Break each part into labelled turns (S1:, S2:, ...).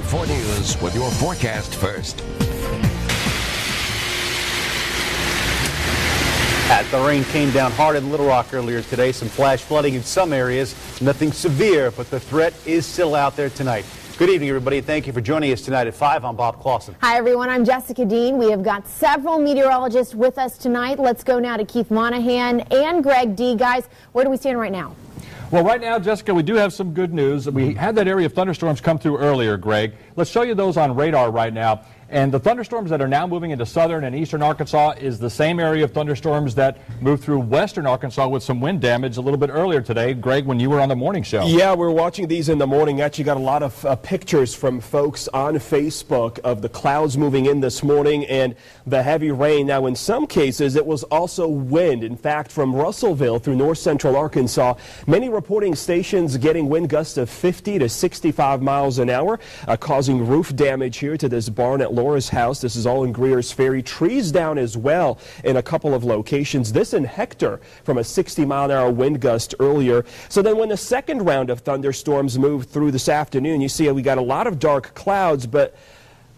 S1: 4 News with your forecast first.
S2: The rain came down hard in Little Rock earlier today. Some flash flooding in some areas. Nothing severe, but the threat is still out there tonight. Good evening, everybody. Thank you for joining us tonight at 5. I'm Bob Clausen.
S3: Hi, everyone. I'm Jessica Dean. We have got several meteorologists with us tonight. Let's go now to Keith Monahan and Greg D. Guys, where do we stand right now?
S4: Well, right now, Jessica, we do have some good news. We had that area of thunderstorms come through earlier, Greg. Let's show you those on radar right now. And the thunderstorms that are now moving into southern and eastern Arkansas is the same area of thunderstorms that moved through western Arkansas with some wind damage a little bit earlier today, Greg, when you were on the morning show.
S5: Yeah, we were watching these in the morning. Actually got a lot of pictures from folks on Facebook of the clouds moving in this morning and the heavy rain. Now, in some cases, it was also wind. In fact, from Russellville through north central Arkansas, many reporting stations getting wind gusts of 50 to 65 miles an hour, causing roof damage here to this barn at Laura's house. This is all in Greer's Ferry. Trees down as well in a couple of locations. This in Hector from a 60-mile-an-hour wind gust earlier. So then when the second round of thunderstorms moved through this afternoon, you see we got a lot of dark clouds, but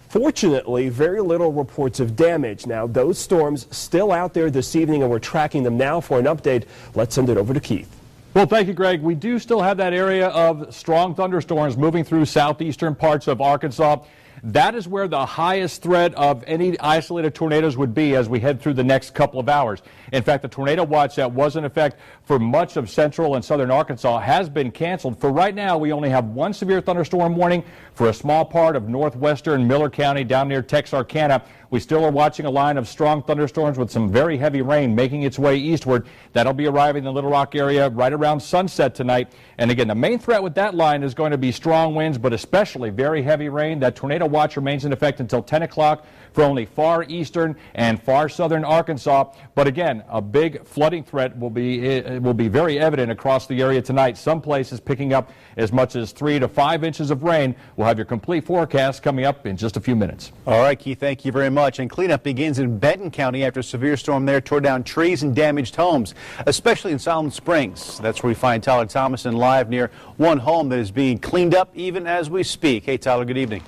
S5: fortunately, very little reports of damage. Now, those storms still out there this evening, and we're tracking them now. For an update, let's send it over to Keith.
S4: Well, thank you, Greg. We do still have that area of strong thunderstorms moving through southeastern parts of Arkansas. That is where the highest threat of any isolated tornadoes would be as we head through the next couple of hours. In fact, the tornado watch that was in effect for much of central and southern Arkansas has been canceled. For right now, we only have one severe thunderstorm warning for a small part of northwestern Miller County down near Texarkana. We still are watching a line of strong thunderstorms with some very heavy rain making its way eastward. That'll be arriving in the Little Rock area right around sunset tonight. And again, the main threat with that line is going to be strong winds, but especially very heavy rain. That tornado watch remains in effect until 10 o'clock for only far eastern and far southern Arkansas. But again, a big flooding threat will be very evident across the area tonight. Some places picking up as much as 3 to 5 inches of rain. We'll have your complete forecast coming up in just a few minutes.
S2: All right, Keith, thank you very much. And cleanup begins in Benton County after a severe storm there tore down trees and damaged homes, especially in Siloam Springs. That's where we find Tyler Thomason live near one home that is being cleaned up even as we speak. Hey, Tyler, good evening.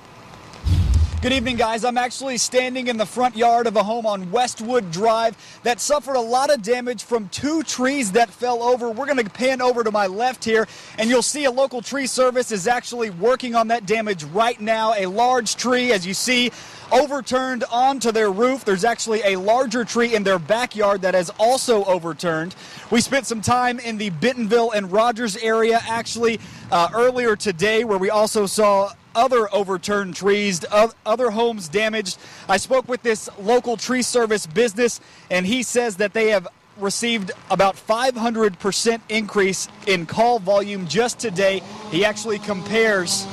S6: Good evening, guys. I'm actually standing in the front yard of a home on Westwood Drive that suffered a lot of damage from 2 trees that fell over. We're going to pan over to my left here, and you'll see a local tree service is actually working on that damage right now. A large tree, as you see, overturned onto their roof. There's actually a larger tree in their backyard that has also overturned. We spent some time in the Bentonville and Rogers area actually earlier today, where we also saw other overturned trees, other homes damaged. I spoke with this local tree service business, and he says that they have received about 500% increase in call volume just today. He actually compares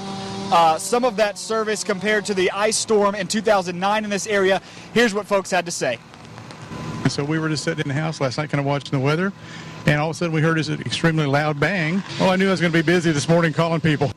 S6: some of that service compared to the ice storm in 2009 in this area. Here's what folks had to say.
S7: So we were just sitting in the house last night kind of watching the weather, and all of a sudden we heard this extremely loud bang. Oh, I knew I was going to be busy this morning calling people.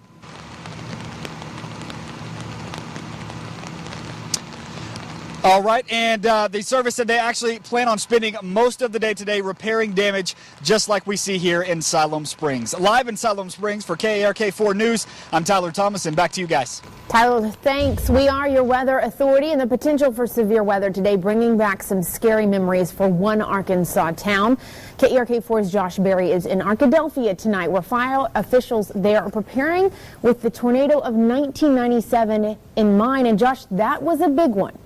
S6: All right, and the service said they actually plan on spending most of the day today repairing damage, just like we see here in Siloam Springs. Live in Siloam Springs for KARK 4 News, I'm Tyler Thomason. Back to you guys.
S3: Tyler, thanks. We are your weather authority, and the potential for severe weather today bringing back some scary memories for one Arkansas town. KARK 4's Josh Berry is in Arkadelphia tonight, where fire officials there are preparing with the tornado of 1997 in mind. And Josh, that was a big one.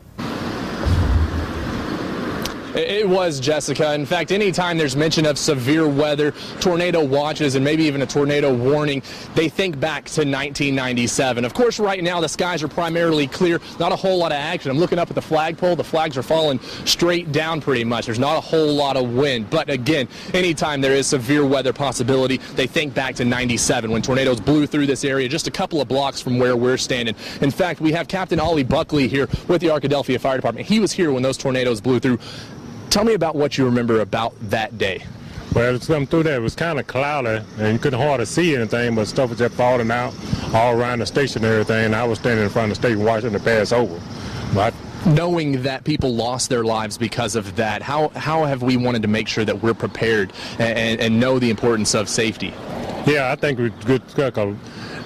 S8: It was, Jessica. In fact, anytime there's mention of severe weather, tornado watches, and maybe even a tornado warning, they think back to 1997. Of course, right now the skies are primarily clear, not a whole lot of action. I'm looking up at the flagpole. The flags are falling straight down pretty much. There's not a whole lot of wind. But again, anytime there is severe weather possibility, they think back to 97 when tornadoes blew through this area just a couple of blocks from where we're standing. In fact, we have Captain Ollie Buckley here with the Arkadelphia Fire Department. He was here when those tornadoes blew through. Tell me about what you remember about that day.
S9: Well, it's coming through there. It was kind of cloudy, and you couldn't hardly see anything, but stuff was just falling out all around the station and everything. And I was standing in front of the station watching it pass over. But
S8: knowing that people lost their lives because of that, how have we wanted to make sure that we're prepared and know the importance of safety?
S9: Yeah, I think we're good.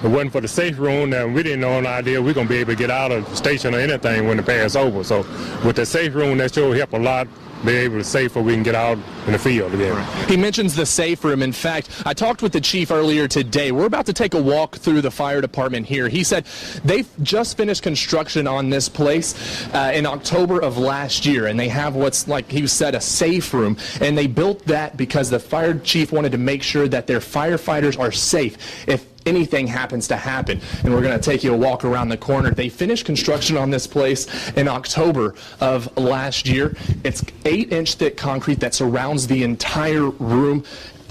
S9: it wasn't for the safe room, then we didn't know no idea we're going to be able to get out of the station or anything when the pass over. So with the safe room, that sure help a lot. Be able to safe so we can get out in the field again.
S8: He mentions the safe room. In fact, I talked with the chief earlier today. We're about to take a walk through the fire department here. He said they've just finished construction on this place in October of last year, and they have what's, like he said, a safe room, and they built that because the fire chief wanted to make sure that their firefighters are safe if anything happens to happen. And we're going to take you a walk around the corner. They finished construction on this place in October of last year. It's 8-inch thick concrete that surrounds the entire room.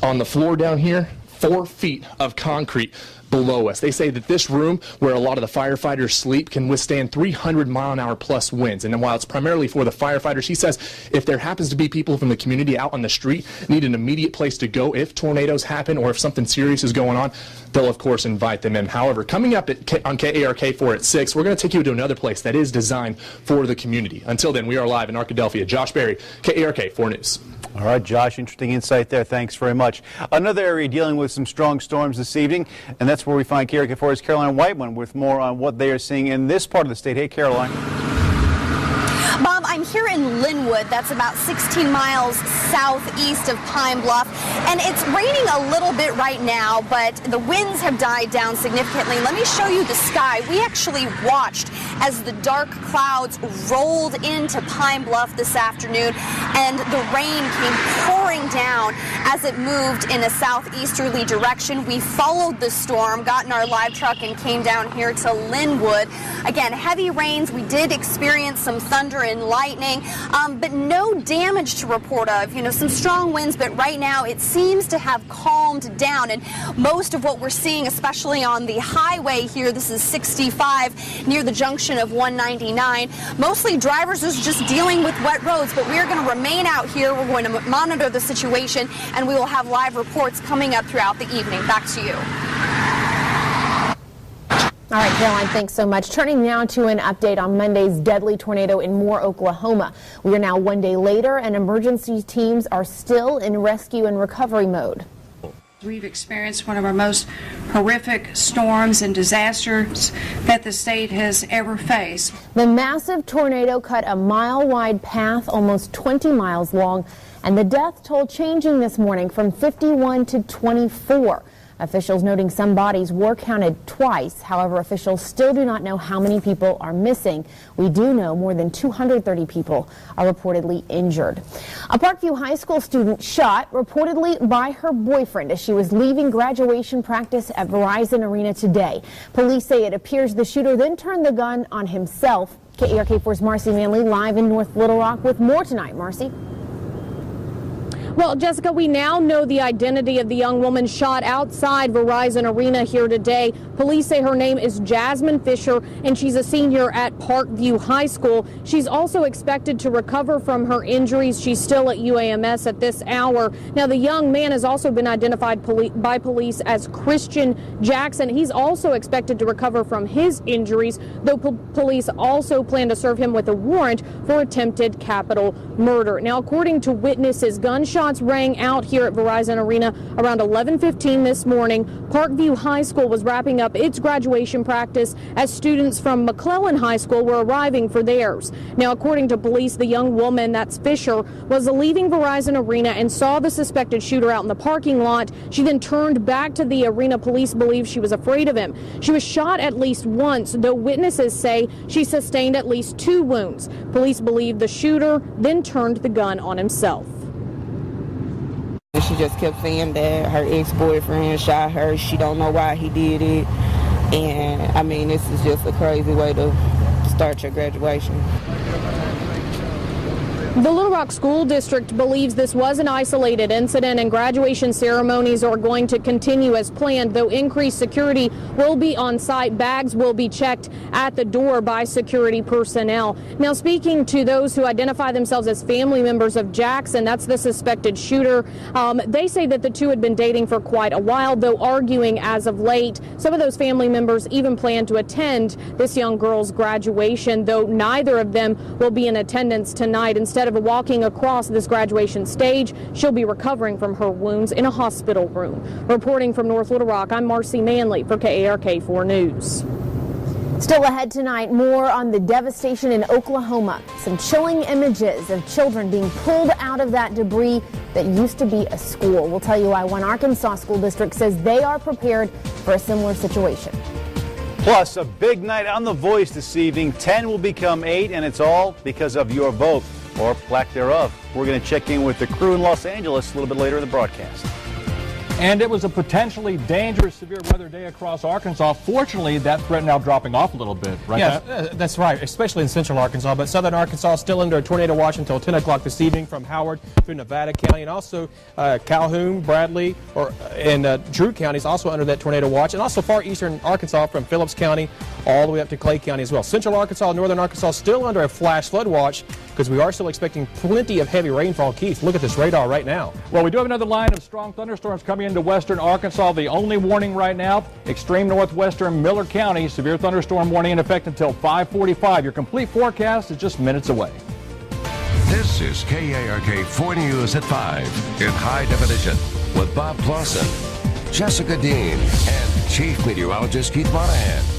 S8: On the floor down here, 4 feet of concrete below us. They say that this room, where a lot of the firefighters sleep, can withstand 300-mile-an-hour plus winds. And while it's primarily for the firefighters, he says if there happens to be people from the community out on the street need an immediate place to go if tornadoes happen or if something serious is going on, they'll of course invite them in. However, coming up on KARK4 at 6, we're going to take you to another place that is designed for the community. Until then, we are live in Arkadelphia. Josh Berry, KARK4 News.
S2: All right, Josh, interesting insight there. Thanks very much. Another area dealing with some strong storms this evening, and that's where we find KARK4's Caroline Whiteman with more on what they are seeing in this part of the state. Hey, Caroline.
S10: Bob, I'm here in Linwood. That's about 16 miles southeast of Pine Bluff. And it's raining a little bit right now, but the winds have died down significantly. Let me show you the sky. We actually watched as the dark clouds rolled into Pine Bluff this afternoon, and the rain came pouring down as it moved in a southeasterly direction. We followed the storm, got in our live truck, and came down here to Linwood. Again, heavy rains. We did experience some thunder and lightning, but no damage to report of. You know, some strong winds, but right now it seems to have calmed down. And most of what we're seeing, especially on the highway here, this is 65 near the junction of 199, mostly drivers are just dealing with wet roads, but we are going to remain out here. We're going to monitor the situation, and we will have live reports coming up throughout the evening. Back to you.
S3: All right, Caroline, thanks so much. Turning now to an update on Monday's deadly tornado in Moore, Oklahoma. We are now 1 day later, and emergency teams are still in rescue and recovery mode.
S11: We've experienced one of our most horrific storms and disasters that the state has ever faced.
S3: The massive tornado cut a mile-wide path, almost 20 miles long, and the death toll changing this morning from 51 to 24. Officials noting some bodies were counted twice. However, officials still do not know how many people are missing. We do know more than 230 people are reportedly injured. A Parkview High School student shot, reportedly by her boyfriend, as she was leaving graduation practice at Verizon Arena today. Police say it appears the shooter then turned the gun on himself. KARK4's Marcy Manley live in North Little Rock with more tonight. Marcy.
S12: Well, Jessica, we now know the identity of the young woman shot outside Verizon Arena here today. Police say her name is Jasmine Fisher, and she's a senior at Parkview High School. She's also expected to recover from her injuries. She's still at UAMS at this hour. Now, the young man has also been identified by police as Christian Jackson. He's also expected to recover from his injuries, though police also plan to serve him with a warrant for attempted capital murder. Now, according to witnesses, gunshots rang out here at Verizon Arena around 11:15 this morning. Parkview High School was wrapping up its graduation practice as students from McClellan High School were arriving for theirs. Now, according to police, the young woman, that's Fisher, was leaving Verizon Arena and saw the suspected shooter out in the parking lot. She then turned back to the arena. Police believe she was afraid of him. She was shot at least once, though witnesses say she sustained at least 2 wounds. Police believe the shooter then turned the gun on himself.
S13: She just kept saying that her ex-boyfriend shot her. She don't know why he did it. And, I mean, this is just a crazy way to start your graduation.
S12: The Little Rock School District believes this was an isolated incident and graduation ceremonies are going to continue as planned, though increased security will be on site. Bags will be checked at the door by security personnel. Now, speaking to those who identify themselves as family members of Jackson, that's the suspected shooter, they say that the two had been dating for quite a while, though arguing as of late. Some of those family members even plan to attend this young girl's graduation, though neither of them will be in attendance tonight. Instead, Instead of walking across this graduation stage, she'll be recovering from her wounds in a hospital room. Reporting from North Little Rock, I'm Marcy Manley for KARK 4 News.
S3: Still ahead tonight, more on the devastation in Oklahoma. Some chilling images of children being pulled out of that debris that used to be a school. We'll tell you why one Arkansas school district says they are prepared for a similar situation.
S2: Plus, a big night on The Voice this evening. 10 will become 8, and it's all because of your vote, or lack thereof. We're going to check in with the crew in Los Angeles a little bit later in the broadcast.
S4: And it was a potentially dangerous severe weather day across Arkansas. Fortunately, that threat now dropping off a little bit, right?
S14: Yeah, that's right, especially in central Arkansas. But southern Arkansas still under a tornado watch until 10 o'clock this evening from Howard through Nevada County. And also Calhoun, Bradley, and Drew counties also under that tornado watch. And also far eastern Arkansas from Phillips County all the way up to Clay County as well. Central Arkansas, northern Arkansas still under a flash flood watch because we are still expecting plenty of heavy rainfall. Keith, look at this radar right now.
S4: Well, we do have another line of strong thunderstorms coming into western Arkansas. The only warning right now, extreme northwestern Miller County. Severe thunderstorm warning in effect until 5:45. Your complete forecast is just minutes away.
S1: This is KARK 4 News at 5 in high definition with Bob Clausen, Jessica Dean, and Chief Meteorologist Keith Monahan.